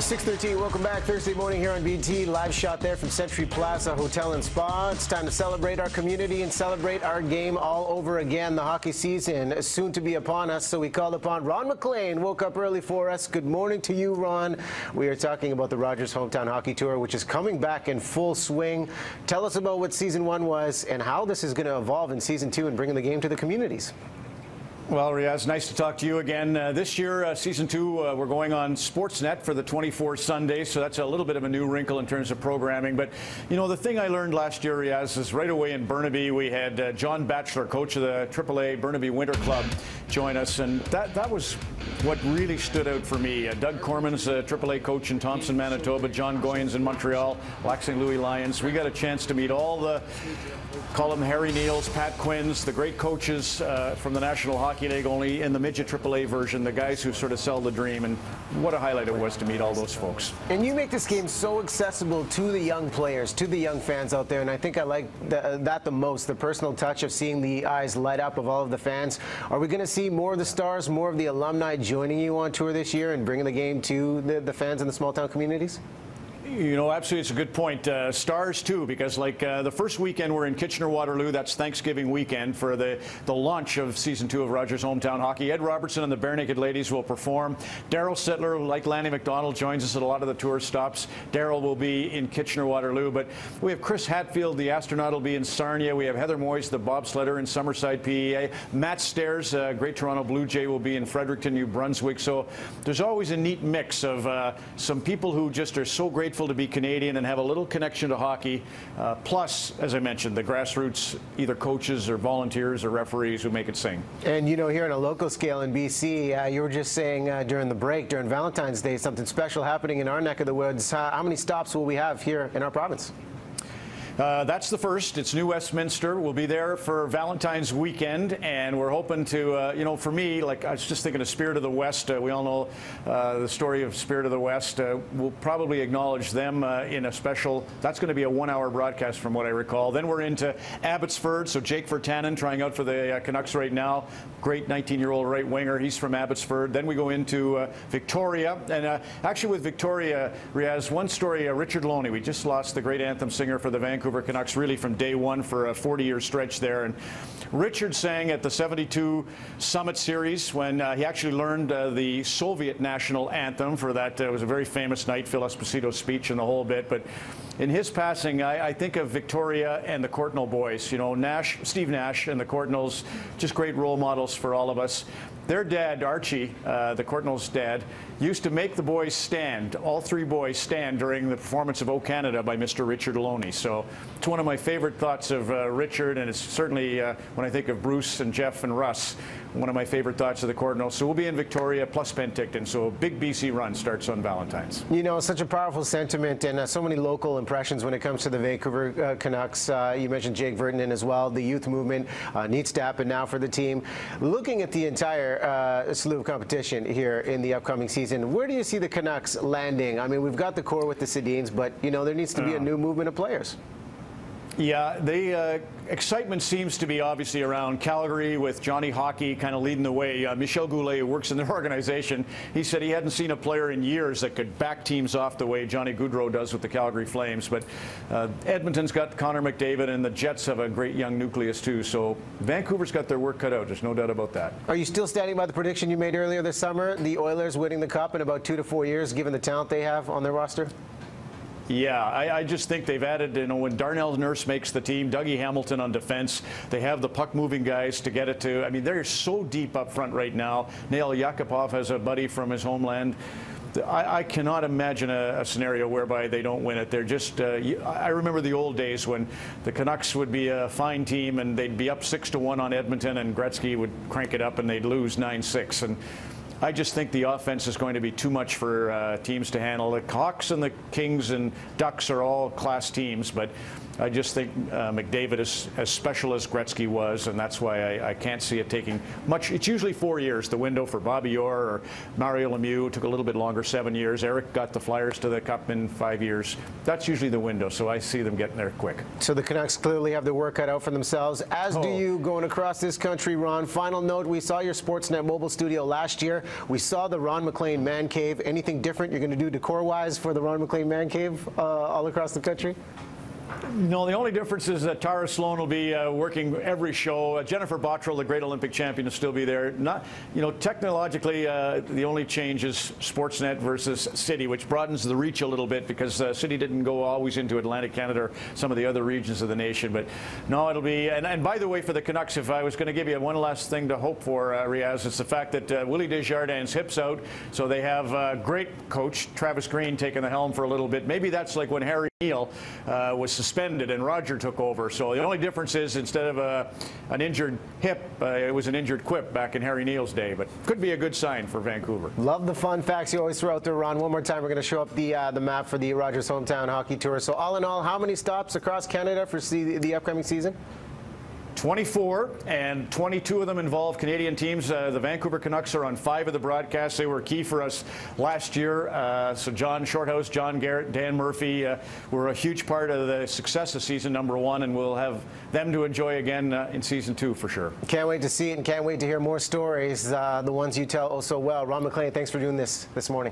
6:13, welcome back. Thursday morning here on BT. Live shot there from Century Plaza Hotel and Spa. It's time to celebrate our community and celebrate our game all over again. The hockey season is soon to be upon us, so we called upon Ron MacLean. Woke up early for us. Good morning to you, Ron. We are talking about the Rogers Hometown Hockey Tour, which is coming back in full swing. Tell us about what Season 1 was and how this is going to evolve in Season 2 and bringing the game to the communities. Well, Riaz, nice to talk to you again. This year, Season 2, we're going on Sportsnet for the 24 Sundays, so that's a little bit of a new wrinkle in terms of programming. But, you know, the thing I learned last year, Riaz, is right away in Burnaby, we had John Batchelor, coach of the AAA Burnaby Winter Club, join us, and that was what really stood out for me. Doug Corman's a AAA coach in Thompson, Manitoba, John Goyens in Montreal, Lac St. Louis Lions. We got a chance to meet all the, call them Harry Neals, Pat Quinns, the great coaches from the National Hockey League, only in the midget AAA version, the guys who sort of sell the dream, and what a highlight it was to meet all those folks. And you make this game so accessible to the young players, to the young fans out there, and I think I like that the most, the personal touch of seeing the eyes light up of all of the fans. Are we going to see more of the stars, more of the alumni joining you on tour this year and bringing the game to the fans in the small town communities? You know, absolutely, it's a good point. Stars, too, because like the first weekend we're in Kitchener-Waterloo. That's Thanksgiving weekend for the launch of Season 2 of Rogers Hometown Hockey. Ed Robertson and the Bare Naked Ladies will perform. Daryl Sittler, like Lanny McDonald, joins us at a lot of the tour stops. Daryl will be in Kitchener-Waterloo. But we have Chris Hatfield, the astronaut, will be in Sarnia. We have Heather Moyes, the bobsledder, in Summerside, PEA. Matt Stairs, Great Toronto Blue Jay, will be in Fredericton, New Brunswick. So there's always a neat mix of some people who just are so grateful to be Canadian and have a little connection to hockey, plus, as I mentioned, the grassroots, either coaches or volunteers or referees who make it sing. And you know, here on a local scale in BC, you were just saying during the break, during Valentine's Day, something special happening in our neck of the woods. How many stops will we have here in our province? That's the first. It's New Westminster. We'll be there for Valentine's weekend, and we're hoping to, you know, for me, like I was just thinking of Spirit of the West. We all know the story of Spirit of the West. We'll probably acknowledge them in a special. That's going to be a 1-hour broadcast from what I recall. Then we're into Abbotsford. So Jake Virtanen trying out for the Canucks right now. Great 19-year-old right winger. He's from Abbotsford. Then we go into Victoria. And actually with Victoria, Riaz, one story, Richard Loney. We just lost the great anthem singer for the Vancouver Canucks really from day one for a 40-year stretch there. And Richard sang at the 72 Summit Series when he actually learned the Soviet national anthem for that. It was a very famous night, Phil Esposito's speech and the whole bit. But in his passing, I think of Victoria and the Courtnall boys. You know, Steve Nash and the Courtnalls, just great role models for all of us. Their dad, Archie, the Courtnall's dad, used to make the boys stand, all three boys stand during the performance of O Canada by Mr. Richard Loney. So it's one of my favorite thoughts of Richard, and it's certainly, when I think of Bruce and Jeff and Russ, one of my favorite thoughts of the Courtnall. So we'll be in Victoria plus Penticton, so a big BC run starts on Valentine's. You know, such a powerful sentiment and so many local impressions when it comes to the Vancouver Canucks. You mentioned Jake Virtanen as well. The youth movement needs to happen now for the team. Looking at the entire slew of competition here in the upcoming season, where do you see the Canucks landing? I mean, we've got the core with the Sedins, but, you know, there needs to be a new movement of players. Yeah, the excitement seems to be obviously around Calgary with Johnny Hockey kind of leading the way. Michel Goulet, who works in their organization, he said he hadn't seen a player in years that could back teams off the way Johnny Gaudreau does with the Calgary Flames. But Edmonton's got Connor McDavid, and the Jets have a great young nucleus too. So Vancouver's got their work cut out. There's no doubt about that. Are you still standing by the prediction you made earlier this summer, the Oilers winning the Cup in about 2 to 4 years, given the talent they have on their roster? Yeah, I just think they've added, you know, when Darnell Nurse makes the team, Dougie Hamilton on defense, they have the puck-moving guys to get it to. I mean, they're so deep up front right now. Nail Yakupov has a buddy from his homeland. I cannot imagine a scenario whereby they don't win it. They're just, I remember the old days when the Canucks would be a fine team and they'd be up 6-1 on Edmonton and Gretzky would crank it up and they'd lose 9-6. And I just think the offense is going to be too much for teams to handle. The Hawks and the Kings and Ducks are all class teams, but I just think McDavid is as special as Gretzky was, and that's why I can't see it taking much. It's usually 4 years, the window for Bobby Orr or Mario Lemieux. Took a little bit longer, 7 years. Eric got the Flyers to the Cup in 5 years. That's usually the window, so I see them getting there quick. So the Canucks clearly have their work cut out for themselves, as do you going across this country, Ron. Final note, we saw your Sportsnet mobile studio last year. We saw the Ron MacLean Man Cave. Anything different you're going to do decor-wise for the Ron MacLean Man Cave all across the country? No, the only difference is that Tara Sloan will be working every show. Jennifer Bottrell, the great Olympic champion, will still be there. Not, technologically, the only change is Sportsnet versus City, which broadens the reach a little bit because City didn't go always into Atlantic Canada or some of the other regions of the nation. But no, it'll be. And by the way, for the Canucks, if I was going to give you one last thing to hope for, Riaz, it's the fact that Willie Desjardins' hip's out, so they have a great coach, Travis Green, taking the helm for a little bit. Maybe that's like when Harry Neal was suspended and Roger took over. So the only difference is instead of an injured hip, it was an injured quip back in Harry Neal's day. But could be a good sign for Vancouver. Love the fun facts you always throw out there, Ron. One more time, we're going to show up the map for the Rogers Hometown Hockey Tour. So all in all, how many stops across Canada for the upcoming season? 24, and 22 of them involve Canadian teams. The Vancouver Canucks are on 5 of the broadcasts. They were key for us last year. So John Shorthouse, John Garrett, Dan Murphy were a huge part of the success of season #1, and we'll have them to enjoy again in season 2 for sure. Can't wait to see it and can't wait to hear more stories, the ones you tell oh so well. Ron MacLean, thanks for doing this morning.